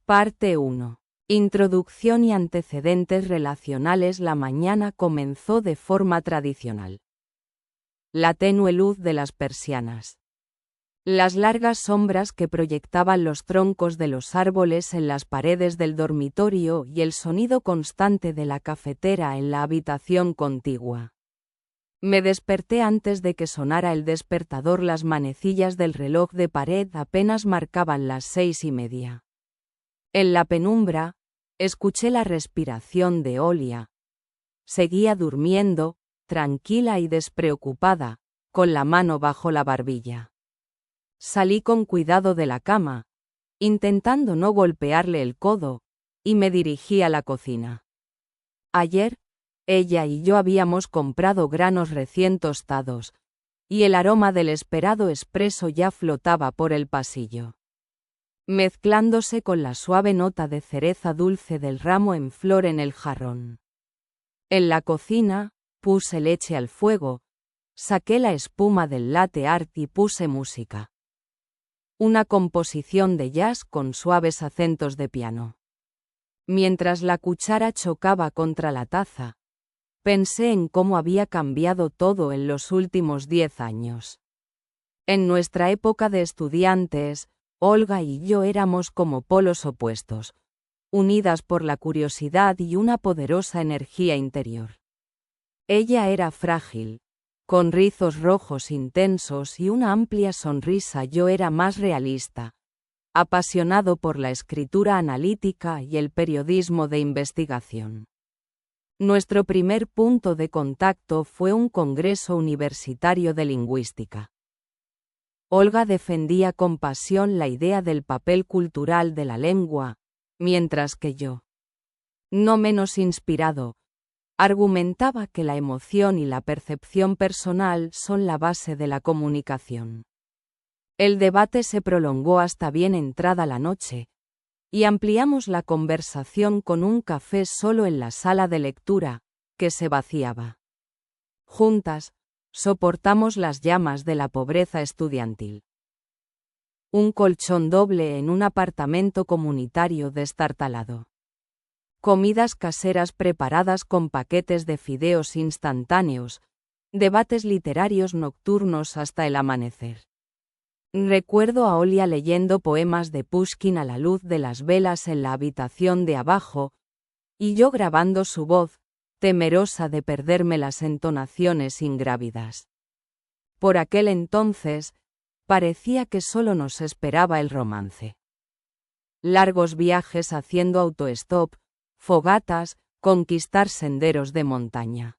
Parte 1. Introducción y antecedentes relacionales. La mañana comenzó de forma tradicional. La tenue luz de las persianas. Las largas sombras que proyectaban los troncos de los árboles en las paredes del dormitorio y el sonido constante de la cafetera en la habitación contigua. Me desperté antes de que sonara el despertador. Las manecillas del reloj de pared apenas marcaban las 6:30. En la penumbra, escuché la respiración de Olia. Seguía durmiendo, tranquila y despreocupada, con la mano bajo la barbilla. Salí con cuidado de la cama, intentando no golpearle el codo, y me dirigí a la cocina. Ayer, ella y yo habíamos comprado granos recién tostados, y el aroma del esperado espresso ya flotaba por el pasillo, mezclándose con la suave nota de cereza dulce del ramo en flor en el jarrón. En la cocina, puse leche al fuego, saqué la espuma del latte art y puse música. Una composición de jazz con suaves acentos de piano. Mientras la cuchara chocaba contra la taza, pensé en cómo había cambiado todo en los últimos 10 años. En nuestra época de estudiantes, Olga y yo éramos como polos opuestos, unidas por la curiosidad y una poderosa energía interior. Ella era frágil, con rizos rojos intensos y una amplia sonrisa. Yo era más realista, apasionado por la escritura analítica y el periodismo de investigación. Nuestro primer punto de contacto fue un congreso universitario de lingüística. Olga defendía con pasión la idea del papel cultural de la lengua, mientras que yo, no menos inspirado, argumentaba que la emoción y la percepción personal son la base de la comunicación. El debate se prolongó hasta bien entrada la noche, y ampliamos la conversación con un café solo en la sala de lectura, que se vaciaba. Juntas, soportamos las llamas de la pobreza estudiantil. Un colchón doble en un apartamento comunitario destartalado. Comidas caseras preparadas con paquetes de fideos instantáneos, debates literarios nocturnos hasta el amanecer. Recuerdo a Olia leyendo poemas de Pushkin a la luz de las velas en la habitación de abajo, y yo grabando su voz, temerosa de perderme las entonaciones ingrávidas. Por aquel entonces, parecía que solo nos esperaba el romance. Largos viajes haciendo autostop, fogatas, conquistar senderos de montaña.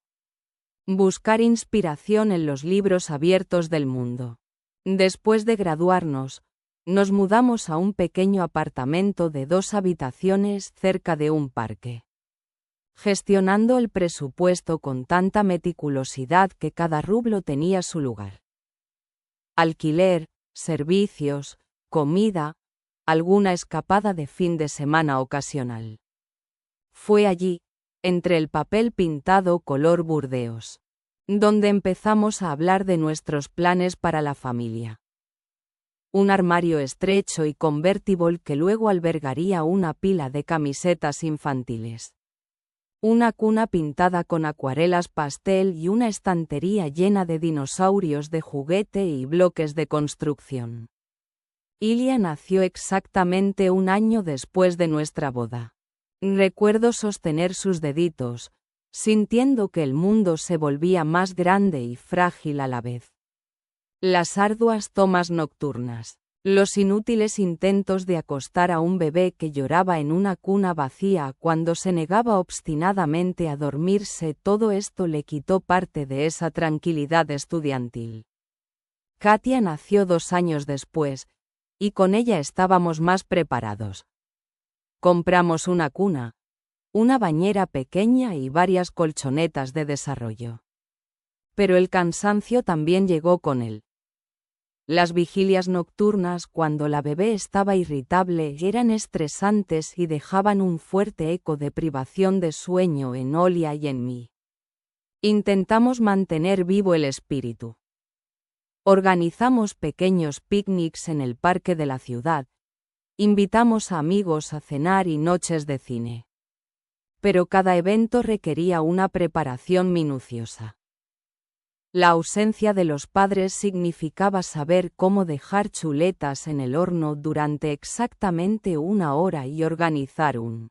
Buscar inspiración en los libros abiertos del mundo. Después de graduarnos, nos mudamos a un pequeño apartamento de 2 habitaciones cerca de un parque. Gestionando el presupuesto con tanta meticulosidad que cada rublo tenía su lugar. Alquiler, servicios, comida, alguna escapada de fin de semana ocasional. Fue allí, entre el papel pintado color burdeos, donde empezamos a hablar de nuestros planes para la familia. Un armario estrecho y convertible que luego albergaría una pila de camisetas infantiles. Una cuna pintada con acuarelas pastel y una estantería llena de dinosaurios de juguete y bloques de construcción. Ilia nació exactamente 1 año después de nuestra boda. Recuerdo sostener sus deditos, sintiendo que el mundo se volvía más grande y frágil a la vez. Las arduas tomas nocturnas, los inútiles intentos de acostar a un bebé que lloraba en una cuna vacía cuando se negaba obstinadamente a dormirse, todo esto le quitó parte de esa tranquilidad estudiantil. Katia nació 2 años después, y con ella estábamos más preparados. Compramos una cuna, una bañera pequeña y varias colchonetas de desarrollo. Pero el cansancio también llegó con él. Las vigilias nocturnas cuando la bebé estaba irritable eran estresantes y dejaban un fuerte eco de privación de sueño en Olia y en mí. Intentamos mantener vivo el espíritu. Organizamos pequeños picnics en el parque de la ciudad, Invitamos a amigos a cenar y noches de cine. Pero cada evento requería una preparación minuciosa. La ausencia de los padres significaba saber cómo dejar chuletas en el horno durante exactamente 1 hora y organizar un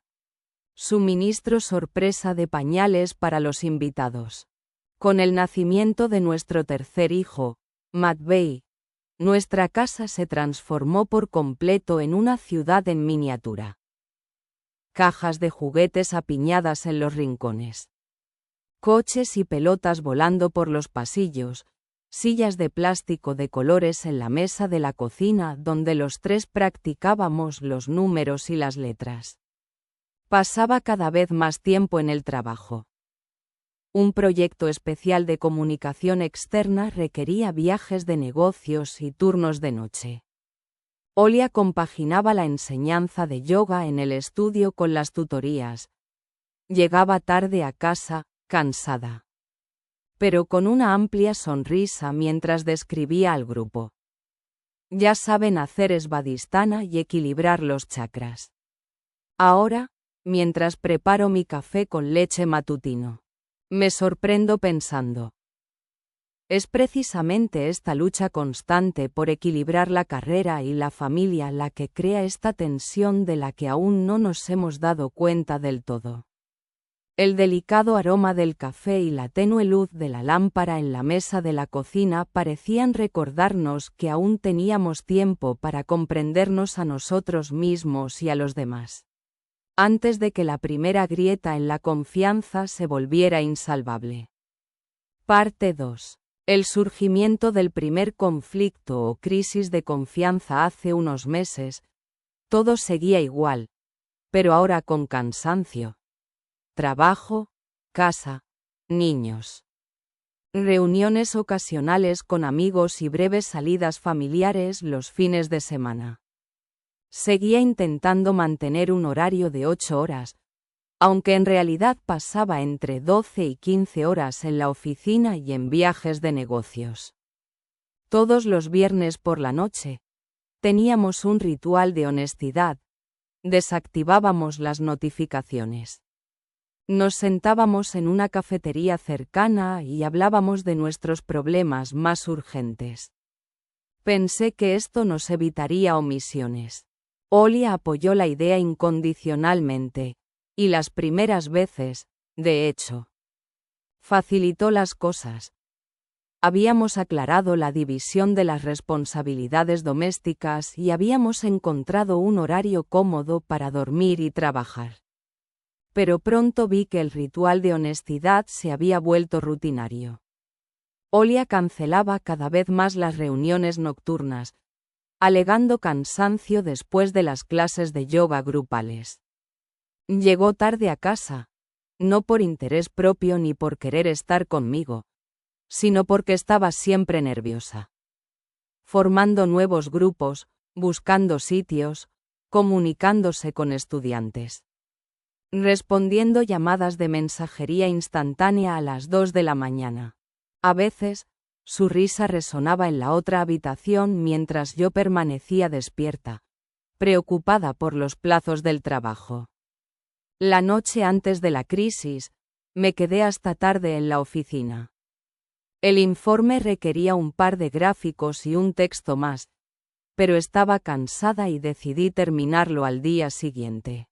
suministro sorpresa de pañales para los invitados. Con el nacimiento de nuestro tercer hijo, Matvey, nuestra casa se transformó por completo en una ciudad en miniatura. Cajas de juguetes apiñadas en los rincones. Coches y pelotas volando por los pasillos, sillas de plástico de colores en la mesa de la cocina donde los tres practicábamos los números y las letras. Pasaba cada vez más tiempo en el trabajo. Un proyecto especial de comunicación externa requería viajes de negocios y turnos de noche. Olia compaginaba la enseñanza de yoga en el estudio con las tutorías. Llegaba tarde a casa, cansada, pero con una amplia sonrisa mientras describía al grupo. Ya saben hacer svadhisthana y equilibrar los chakras. Ahora, mientras preparo mi café con leche matutino, me sorprendo pensando. Es precisamente esta lucha constante por equilibrar la carrera y la familia la que crea esta tensión de la que aún no nos hemos dado cuenta del todo. El delicado aroma del café y la tenue luz de la lámpara en la mesa de la cocina parecían recordarnos que aún teníamos tiempo para comprendernos a nosotros mismos y a los demás, antes de que la primera grieta en la confianza se volviera insalvable. Parte 2. El surgimiento del primer conflicto o crisis de confianza hace unos meses. Todo seguía igual, pero ahora con cansancio. Trabajo, casa, niños. Reuniones ocasionales con amigos y breves salidas familiares los fines de semana. Seguía intentando mantener un horario de 8 horas, aunque en realidad pasaba entre 12 y 15 horas en la oficina y en viajes de negocios. Todos los viernes por la noche, teníamos un ritual de honestidad. Desactivábamos las notificaciones. Nos sentábamos en una cafetería cercana y hablábamos de nuestros problemas más urgentes. Pensé que esto nos evitaría omisiones. Olia apoyó la idea incondicionalmente, y las primeras veces, de hecho, facilitó las cosas. Habíamos aclarado la división de las responsabilidades domésticas y habíamos encontrado un horario cómodo para dormir y trabajar. Pero pronto vi que el ritual de honestidad se había vuelto rutinario. Olia cancelaba cada vez más las reuniones nocturnas, alegando cansancio después de las clases de yoga grupales. Llegó tarde a casa, no por interés propio ni por querer estar conmigo, sino porque estaba siempre nerviosa. Formando nuevos grupos, buscando sitios, comunicándose con estudiantes. Respondiendo llamadas de mensajería instantánea a las 2 de la mañana. A veces, su risa resonaba en la otra habitación mientras yo permanecía despierta, preocupada por los plazos del trabajo. La noche antes de la crisis, me quedé hasta tarde en la oficina. El informe requería un par de gráficos y un texto más, pero estaba cansada y decidí terminarlo al día siguiente.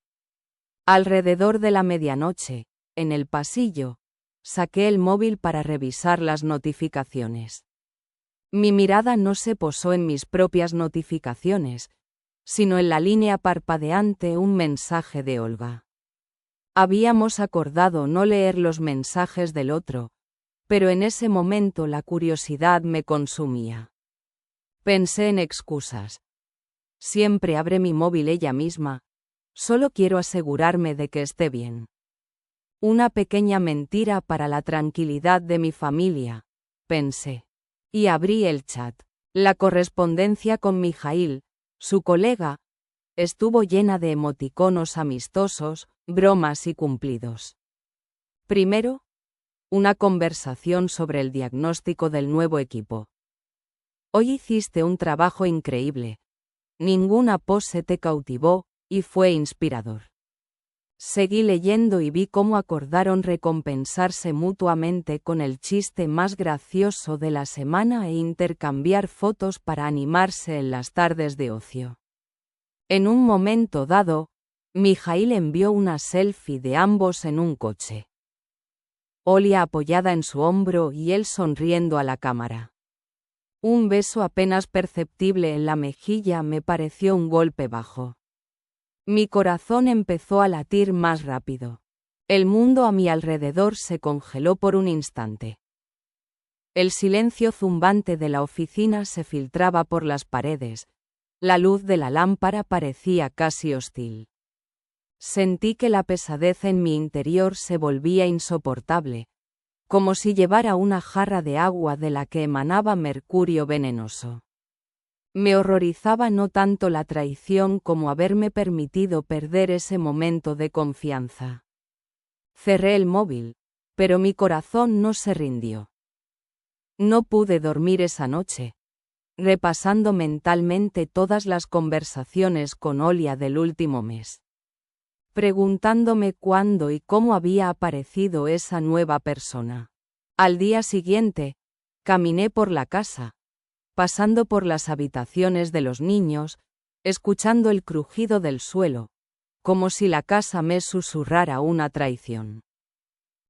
Alrededor de la medianoche, en el pasillo, saqué el móvil para revisar las notificaciones. Mi mirada no se posó en mis propias notificaciones, sino en la línea parpadeante un mensaje de Olga. Habíamos acordado no leer los mensajes del otro, pero en ese momento la curiosidad me consumía. Pensé en excusas. Siempre abre mi móvil ella misma. Solo quiero asegurarme de que esté bien. Una pequeña mentira para la tranquilidad de mi familia, pensé. Y abrí el chat. La correspondencia con Mijail, su colega, estuvo llena de emoticonos amistosos, bromas y cumplidos. Primero, una conversación sobre el diagnóstico del nuevo equipo. Hoy hiciste un trabajo increíble. ninguna pose te cautivó, y fue inspirador. Seguí leyendo y vi cómo acordaron recompensarse mutuamente con el chiste más gracioso de la semana e intercambiar fotos para animarse en las tardes de ocio. En un momento dado, Mijaíl envió una selfie de ambos en un coche. Olia apoyada en su hombro y él sonriendo a la cámara. Un beso apenas perceptible en la mejilla me pareció un golpe bajo. Mi corazón empezó a latir más rápido. El mundo a mi alrededor se congeló por un instante. El silencio zumbante de la oficina se filtraba por las paredes. La luz de la lámpara parecía casi hostil. Sentí que la pesadez en mi interior se volvía insoportable, como si llevara una jarra de agua de la que emanaba mercurio venenoso. Me horrorizaba no tanto la traición como haberme permitido perder ese momento de confianza. Cerré el móvil, pero mi corazón no se rindió. No pude dormir esa noche, repasando mentalmente todas las conversaciones con Olia del último mes, preguntándome cuándo y cómo había aparecido esa nueva persona. Al día siguiente, caminé por la casa, pasando por las habitaciones de los niños, escuchando el crujido del suelo, como si la casa me susurrara una traición.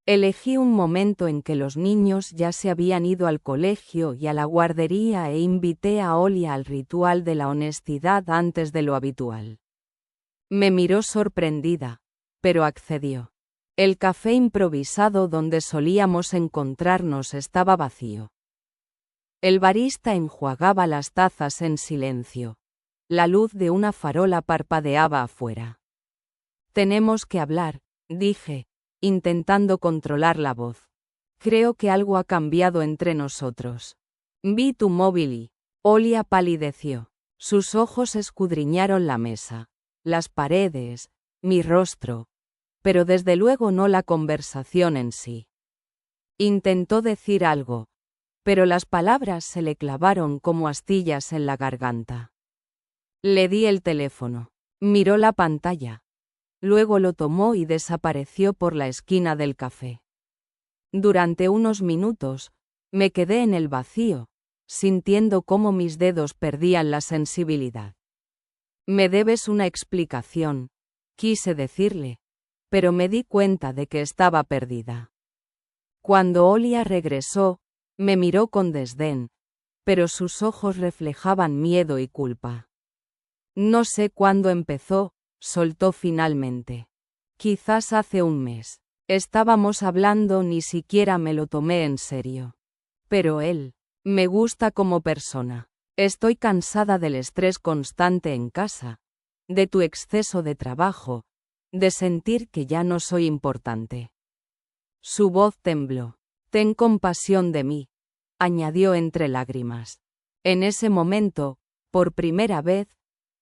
Elegí un momento en que los niños ya se habían ido al colegio y a la guardería e invité a Olia al ritual de la honestidad antes de lo habitual. Me miró sorprendida, pero accedió. El café improvisado donde solíamos encontrarnos estaba vacío. El barista enjuagaba las tazas en silencio. La luz de una farola parpadeaba afuera. Tenemos que hablar, dije, intentando controlar la voz. Creo que algo ha cambiado entre nosotros. Vi tu móvil y... Olia palideció. Sus ojos escudriñaron la mesa, las paredes, mi rostro, pero desde luego no la conversación en sí. Intentó decir algo, pero las palabras se le clavaron como astillas en la garganta. Le di el teléfono. Miró la pantalla. Luego lo tomó y desapareció por la esquina del café. Durante unos minutos, me quedé en el vacío, sintiendo cómo mis dedos perdían la sensibilidad. Me debes una explicación, quise decirle, pero me di cuenta de que estaba perdida. Cuando Olia regresó, me miró con desdén, pero sus ojos reflejaban miedo y culpa. No sé cuándo empezó, soltó finalmente. Quizás hace un mes. Estábamos hablando, ni siquiera me lo tomé en serio. Pero él, me gusta como persona. Estoy cansada del estrés constante en casa, de tu exceso de trabajo, de sentir que ya no soy importante. Su voz tembló. Ten compasión de mí, añadió entre lágrimas. En ese momento, por primera vez,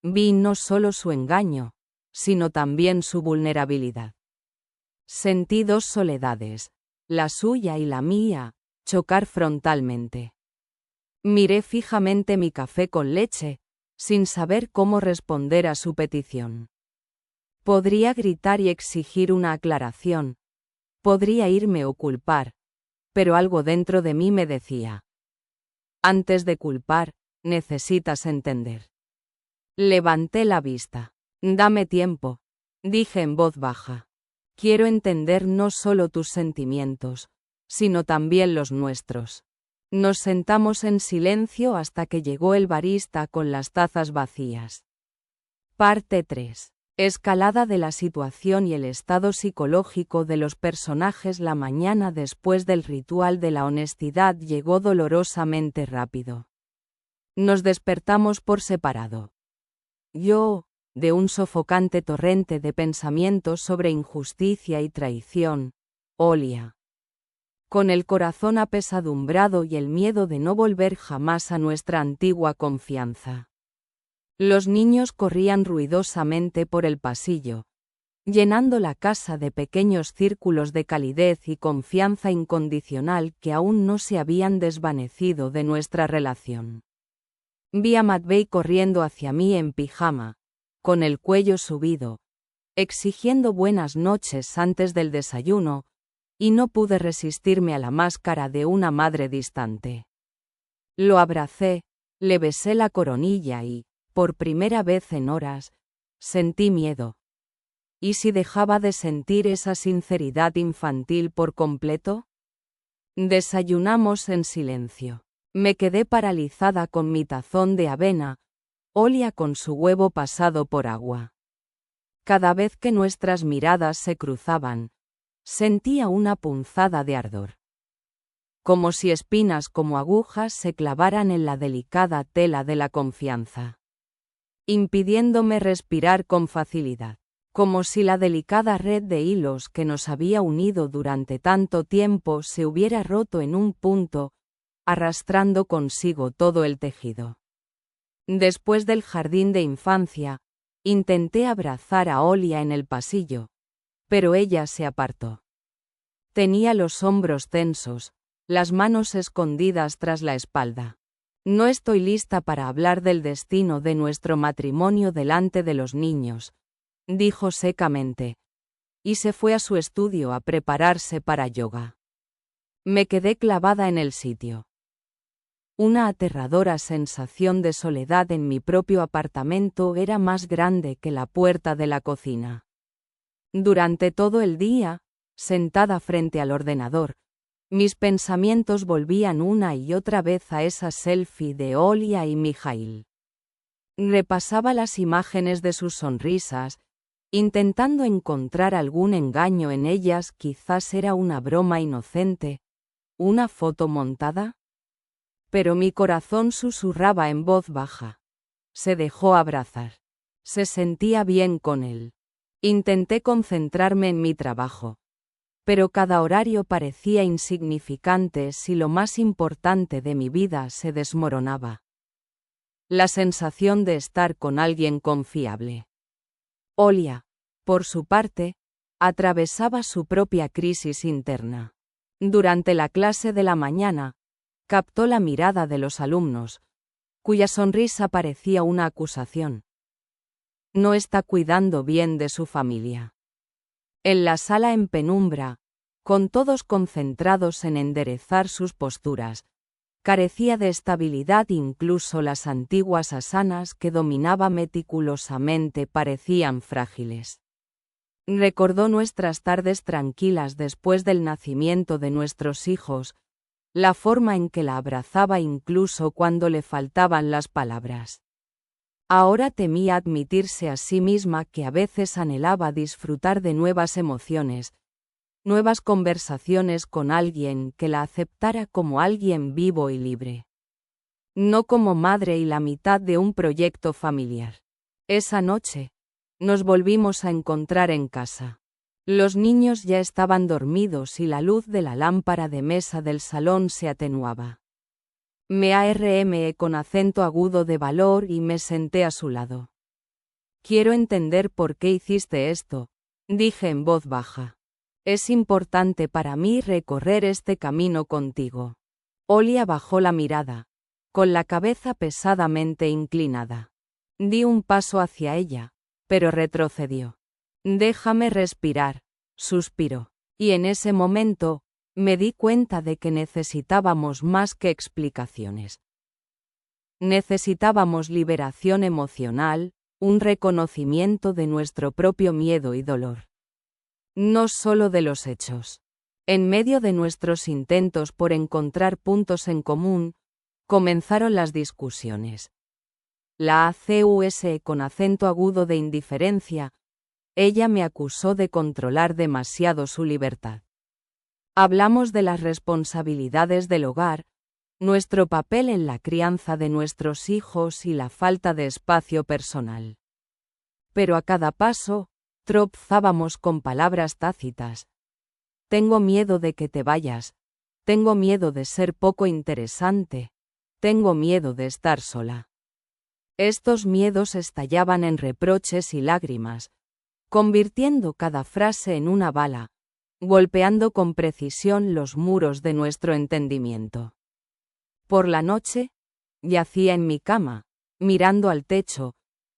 vi no solo su engaño, sino también su vulnerabilidad. Sentí dos soledades, la suya y la mía, chocar frontalmente. Miré fijamente mi café con leche, sin saber cómo responder a su petición. Podría gritar y exigir una aclaración, podría irme o culpar, pero algo dentro de mí me decía: antes de culpar, necesitas entender. Levanté la vista. Dame tiempo, dije en voz baja. Quiero entender no solo tus sentimientos, sino también los nuestros. Nos sentamos en silencio hasta que llegó el barista con las tazas vacías. Parte 3. Escalada de la situación y el estado psicológico de los personajes. La mañana después del ritual de la honestidad llegó dolorosamente rápido. Nos despertamos por separado. Yo, de un sofocante torrente de pensamientos sobre injusticia y traición, Olia, con el corazón apesadumbrado y el miedo de no volver jamás a nuestra antigua confianza. Los niños corrían ruidosamente por el pasillo, llenando la casa de pequeños círculos de calidez y confianza incondicional que aún no se habían desvanecido de nuestra relación. Vi a Matvey corriendo hacia mí en pijama, con el cuello subido, exigiendo buenas noches antes del desayuno, y no pude resistirme a la máscara de una madre distante. Lo abracé, le besé la coronilla y, por primera vez en horas, sentí miedo. ¿Y si dejaba de sentir esa sinceridad infantil por completo? Desayunamos en silencio. Me quedé paralizada con mi tazón de avena, Olia con su huevo pasado por agua. Cada vez que nuestras miradas se cruzaban, sentía una punzada de ardor. Como si espinas como agujas se clavaran en la delicada tela de la confianza, impidiéndome respirar con facilidad. Como si la delicada red de hilos que nos había unido durante tanto tiempo se hubiera roto en un punto, arrastrando consigo todo el tejido. Después del jardín de infancia, intenté abrazar a Olia en el pasillo, pero ella se apartó. Tenía los hombros tensos, las manos escondidas tras la espalda. No estoy lista para hablar del destino de nuestro matrimonio delante de los niños, dijo secamente, y se fue a su estudio a prepararse para yoga. Me quedé clavada en el sitio. Una aterradora sensación de soledad en mi propio apartamento era más grande que la puerta de la cocina. Durante todo el día, sentada frente al ordenador, mis pensamientos volvían una y otra vez a esa selfie de Olia y Mijail. Repasaba las imágenes de sus sonrisas, intentando encontrar algún engaño en ellas. Quizás era una broma inocente, una foto montada. Pero mi corazón susurraba en voz baja. Se dejó abrazar. Se sentía bien con él. Intenté concentrarme en mi trabajo. Pero cada horario parecía insignificante si lo más importante de mi vida se desmoronaba. La sensación de estar con alguien confiable. Olia, por su parte, atravesaba su propia crisis interna. Durante la clase de la mañana, captó la mirada de los alumnos, cuya sonrisa parecía una acusación. No está cuidando bien de su familia. En la sala en penumbra, con todos concentrados en enderezar sus posturas, carecía de estabilidad. Incluso las antiguas asanas que dominaba meticulosamente parecían frágiles. Recordó nuestras tardes tranquilas después del nacimiento de nuestros hijos, la forma en que la abrazaba incluso cuando le faltaban las palabras. Ahora temía admitirse a sí misma que a veces anhelaba disfrutar de nuevas emociones, nuevas conversaciones con alguien que la aceptara como alguien vivo y libre. No como madre y la mitad de un proyecto familiar. Esa noche, nos volvimos a encontrar en casa. Los niños ya estaban dormidos y la luz de la lámpara de mesa del salón se atenuaba. Me armé con acento agudo de valor y me senté a su lado. Quiero entender por qué hiciste esto, dije en voz baja. Es importante para mí recorrer este camino contigo. Olia bajó la mirada, con la cabeza pesadamente inclinada. Di un paso hacia ella, pero retrocedió. Déjame respirar, suspiró. Y en ese momento, me di cuenta de que necesitábamos más que explicaciones. Necesitábamos liberación emocional, un reconocimiento de nuestro propio miedo y dolor. No solo de los hechos. En medio de nuestros intentos por encontrar puntos en común, comenzaron las discusiones. La ACUS con acento agudo de indiferencia, ella me acusó de controlar demasiado su libertad. Hablamos de las responsabilidades del hogar, nuestro papel en la crianza de nuestros hijos y la falta de espacio personal. Pero a cada paso, tropezábamos con palabras tácitas. Tengo miedo de que te vayas, tengo miedo de ser poco interesante, tengo miedo de estar sola. Estos miedos estallaban en reproches y lágrimas, convirtiendo cada frase en una bala, golpeando con precisión los muros de nuestro entendimiento. Por la noche, Yacía en mi cama, mirando al techo,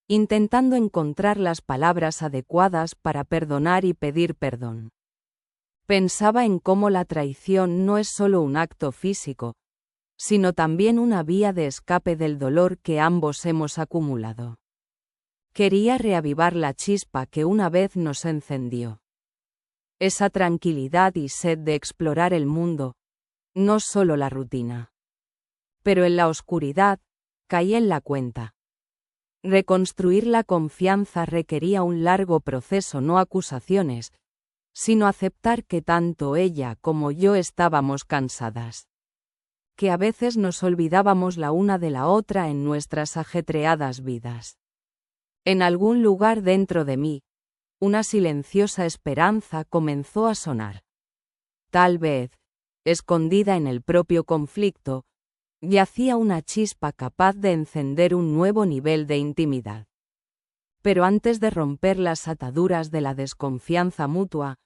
intentando encontrar las palabras adecuadas para perdonar y pedir perdón. Pensaba en cómo la traición no es solo un acto físico, sino también una vía de escape del dolor que ambos hemos acumulado. Quería reavivar la chispa que una vez nos encendió. Esa tranquilidad y sed de explorar el mundo, no solo la rutina. Pero en la oscuridad, caí en la cuenta. Reconstruir la confianza requería un largo proceso, no acusaciones, sino aceptar que tanto ella como yo estábamos cansadas. Que a veces nos olvidábamos la una de la otra en nuestras ajetreadas vidas. En algún lugar dentro de mí, una silenciosa esperanza comenzó a sonar. Tal vez, escondida en el propio conflicto, yacía una chispa capaz de encender un nuevo nivel de intimidad. Pero antes de romper las ataduras de la desconfianza mutua,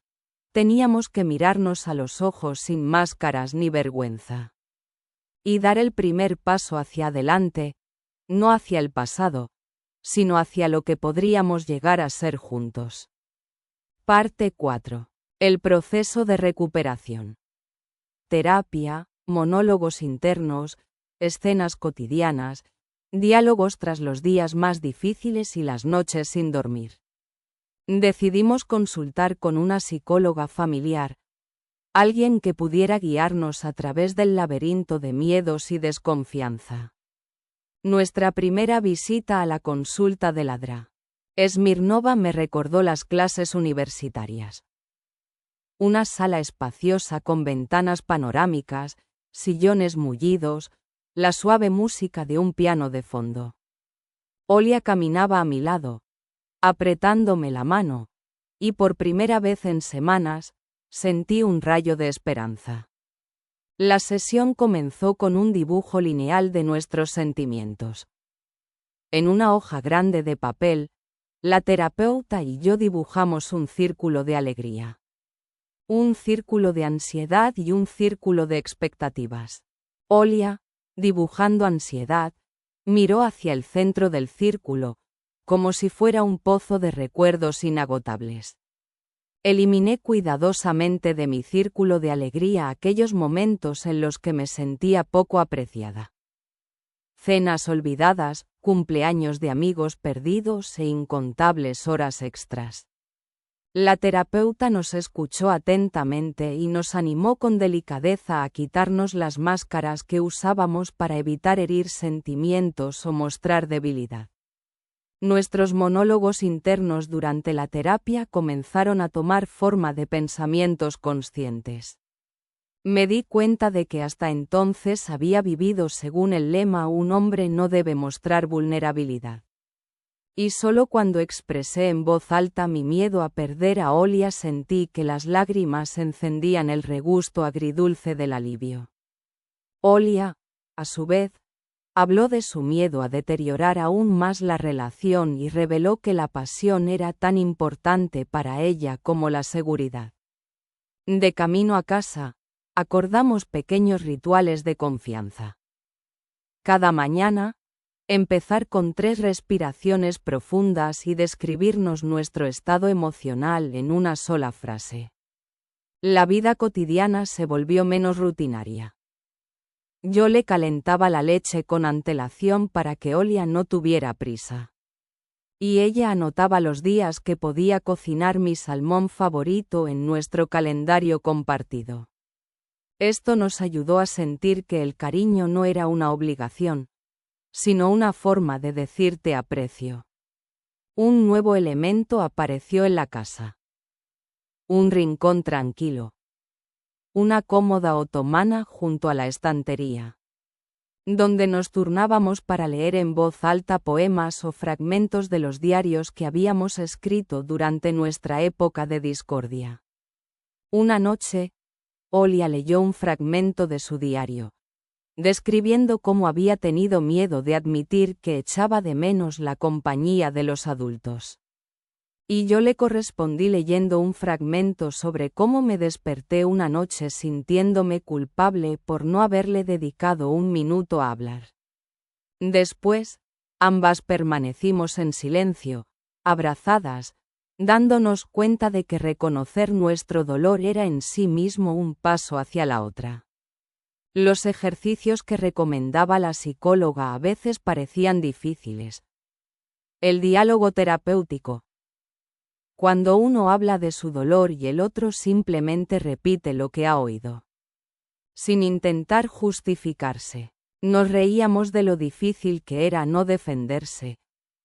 teníamos que mirarnos a los ojos sin máscaras ni vergüenza. Y dar el primer paso hacia adelante, no hacia el pasado, sino hacia lo que podríamos llegar a ser juntos. Parte 4. El proceso de recuperación. Terapia, monólogos internos, escenas cotidianas, diálogos tras los días más difíciles y las noches sin dormir. Decidimos consultar con una psicóloga familiar, alguien que pudiera guiarnos a través del laberinto de miedos y desconfianza. Nuestra primera visita a la consulta de la Dra. Smirnova me recordó las clases universitarias. Una sala espaciosa con ventanas panorámicas, sillones mullidos, la suave música de un piano de fondo. Olia caminaba a mi lado, apretándome la mano, y por primera vez en semanas, sentí un rayo de esperanza. La sesión comenzó con un dibujo lineal de nuestros sentimientos. En una hoja grande de papel, la terapeuta y yo dibujamos un círculo de alegría. Un círculo de ansiedad y un círculo de expectativas. Olia, dibujando ansiedad, miró hacia el centro del círculo, como si fuera un pozo de recuerdos inagotables. Eliminé cuidadosamente de mi círculo de alegría aquellos momentos en los que me sentía poco apreciada. Cenas olvidadas, cumpleaños de amigos perdidos e incontables horas extras. La terapeuta nos escuchó atentamente y nos animó con delicadeza a quitarnos las máscaras que usábamos para evitar herir sentimientos o mostrar debilidad. Nuestros monólogos internos durante la terapia comenzaron a tomar forma de pensamientos conscientes. Me di cuenta de que hasta entonces había vivido según el lema "un hombre no debe mostrar vulnerabilidad". Y solo cuando expresé en voz alta mi miedo a perder a Olia sentí que las lágrimas encendían el regusto agridulce del alivio. Olia, a su vez, habló de su miedo a deteriorar aún más la relación y reveló que la pasión era tan importante para ella como la seguridad. De camino a casa, acordamos pequeños rituales de confianza. Cada mañana, empezar con 3 respiraciones profundas y describirnos nuestro estado emocional en una sola frase. La vida cotidiana se volvió menos rutinaria. Yo le calentaba la leche con antelación para que Olia no tuviera prisa. Y ella anotaba los días que podía cocinar mi salmón favorito en nuestro calendario compartido. Esto nos ayudó a sentir que el cariño no era una obligación, sino una forma de decirte aprecio. Un nuevo elemento apareció en la casa. Un rincón tranquilo. Una cómoda otomana junto a la estantería, donde nos turnábamos para leer en voz alta poemas o fragmentos de los diarios que habíamos escrito durante nuestra época de discordia. Una noche, Olia leyó un fragmento de su diario, describiendo cómo había tenido miedo de admitir que echaba de menos la compañía de los adultos. Y yo le correspondí leyendo un fragmento sobre cómo me desperté una noche sintiéndome culpable por no haberle dedicado un minuto a hablar. Después, ambas permanecimos en silencio, abrazadas, dándonos cuenta de que reconocer nuestro dolor era en sí mismo un paso hacia la otra. Los ejercicios que recomendaba la psicóloga a veces parecían difíciles. El diálogo terapéutico. Cuando uno habla de su dolor y el otro simplemente repite lo que ha oído. Sin intentar justificarse. Nos reíamos de lo difícil que era no defenderse.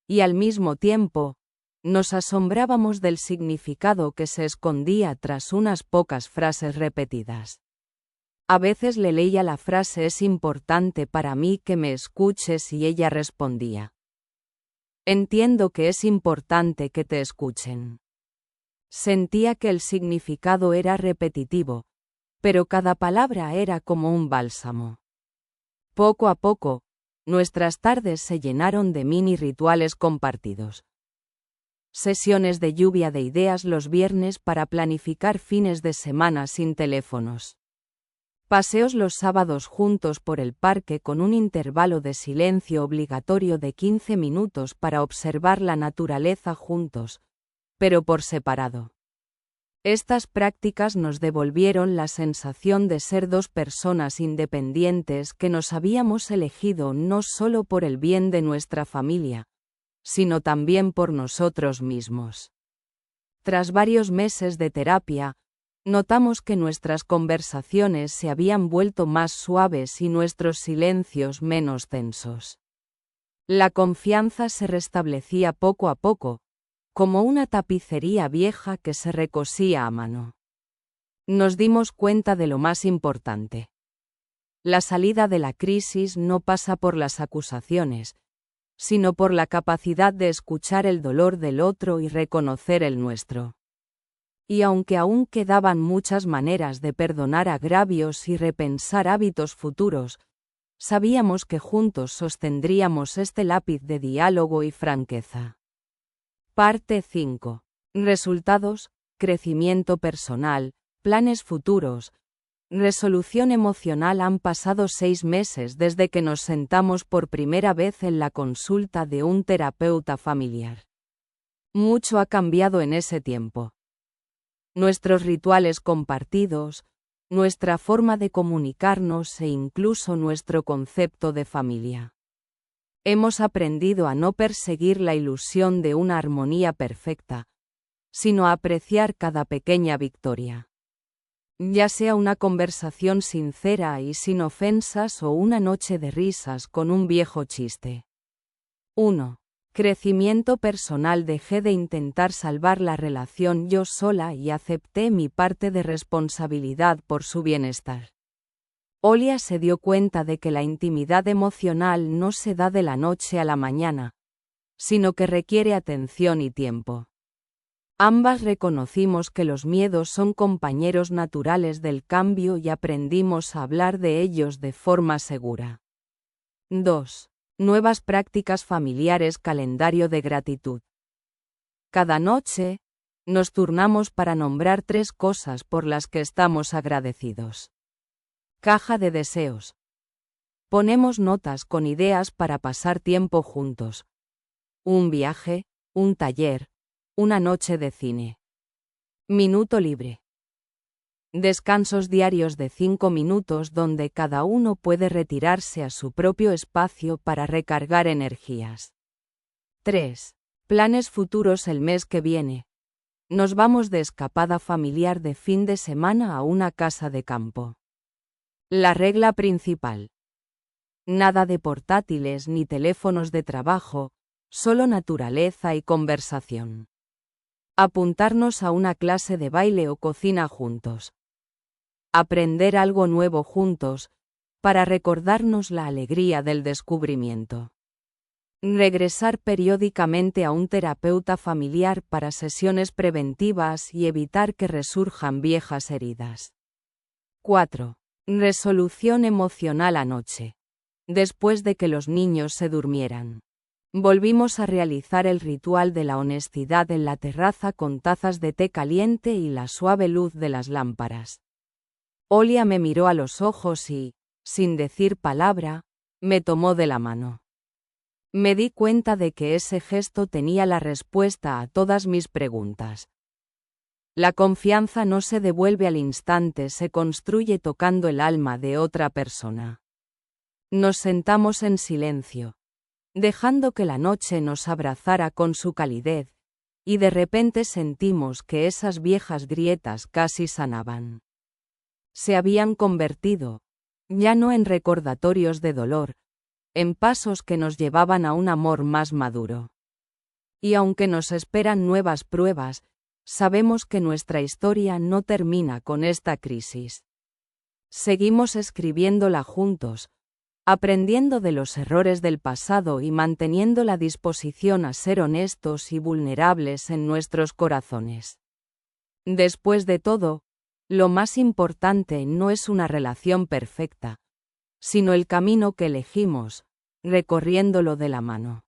Y al mismo tiempo, nos asombrábamos del significado que se escondía tras unas pocas frases repetidas. A veces le leía la frase «Es importante para mí que me escuches» y ella respondía «Entiendo que es importante que te escuchen». Sentía que el significado era repetitivo, pero cada palabra era como un bálsamo. Poco a poco, nuestras tardes se llenaron de mini rituales compartidos. Sesiones de lluvia de ideas los viernes para planificar fines de semana sin teléfonos. Paseos los sábados juntos por el parque con un intervalo de silencio obligatorio de 15 minutos para observar la naturaleza juntos, pero por separado. Estas prácticas nos devolvieron la sensación de ser dos personas independientes que nos habíamos elegido no solo por el bien de nuestra familia, sino también por nosotros mismos. Tras varios meses de terapia, notamos que nuestras conversaciones se habían vuelto más suaves y nuestros silencios menos tensos. La confianza se restablecía poco a poco, como una tapicería vieja que se recosía a mano. Nos dimos cuenta de lo más importante. La salida de la crisis no pasa por las acusaciones, sino por la capacidad de escuchar el dolor del otro y reconocer el nuestro. Y aunque aún quedaban muchas maneras de perdonar agravios y repensar hábitos futuros, sabíamos que juntos sostendríamos este lápiz de diálogo y franqueza. Parte 5. Resultados, crecimiento personal, planes futuros, resolución emocional. Han pasado 6 meses desde que nos sentamos por primera vez en la consulta de un terapeuta familiar. Mucho ha cambiado en ese tiempo. Nuestros rituales compartidos, nuestra forma de comunicarnos e incluso nuestro concepto de familia. Hemos aprendido a no perseguir la ilusión de una armonía perfecta, sino a apreciar cada pequeña victoria. Ya sea una conversación sincera y sin ofensas o una noche de risas con un viejo chiste. 1. Crecimiento personal. Dejé de intentar salvar la relación yo sola y acepté mi parte de responsabilidad por su bienestar. Olia se dio cuenta de que la intimidad emocional no se da de la noche a la mañana, sino que requiere atención y tiempo. Ambas reconocimos que los miedos son compañeros naturales del cambio y aprendimos a hablar de ellos de forma segura. 2. Nuevas prácticas familiares. Calendario de gratitud. Cada noche, nos turnamos para nombrar 3 cosas por las que estamos agradecidos. Caja de deseos. Ponemos notas con ideas para pasar tiempo juntos. Un viaje, un taller, una noche de cine. Minuto libre. Descansos diarios de 5 minutos donde cada uno puede retirarse a su propio espacio para recargar energías. 3. Planes futuros. El mes que viene. Nos vamos de escapada familiar de fin de semana a una casa de campo. La regla principal. Nada de portátiles ni teléfonos de trabajo, solo naturaleza y conversación. Apuntarnos a una clase de baile o cocina juntos. Aprender algo nuevo juntos, para recordarnos la alegría del descubrimiento. Regresar periódicamente a un terapeuta familiar para sesiones preventivas y evitar que resurjan viejas heridas. 4. Resolución emocional. Anoche. Después de que los niños se durmieran, volvimos a realizar el ritual de la honestidad en la terraza con tazas de té caliente y la suave luz de las lámparas. Olia me miró a los ojos y, sin decir palabra, me tomó de la mano. Me di cuenta de que ese gesto tenía la respuesta a todas mis preguntas. La confianza no se devuelve al instante, se construye tocando el alma de otra persona. Nos sentamos en silencio, dejando que la noche nos abrazara con su calidez, y de repente sentimos que esas viejas grietas casi sanaban. Se habían convertido, ya no en recordatorios de dolor, en pasos que nos llevaban a un amor más maduro. Y aunque nos esperan nuevas pruebas, sabemos que nuestra historia no termina con esta crisis. Seguimos escribiéndola juntos, aprendiendo de los errores del pasado y manteniendo la disposición a ser honestos y vulnerables en nuestros corazones. Después de todo, lo más importante no es una relación perfecta, sino el camino que elegimos, recorriéndolo de la mano.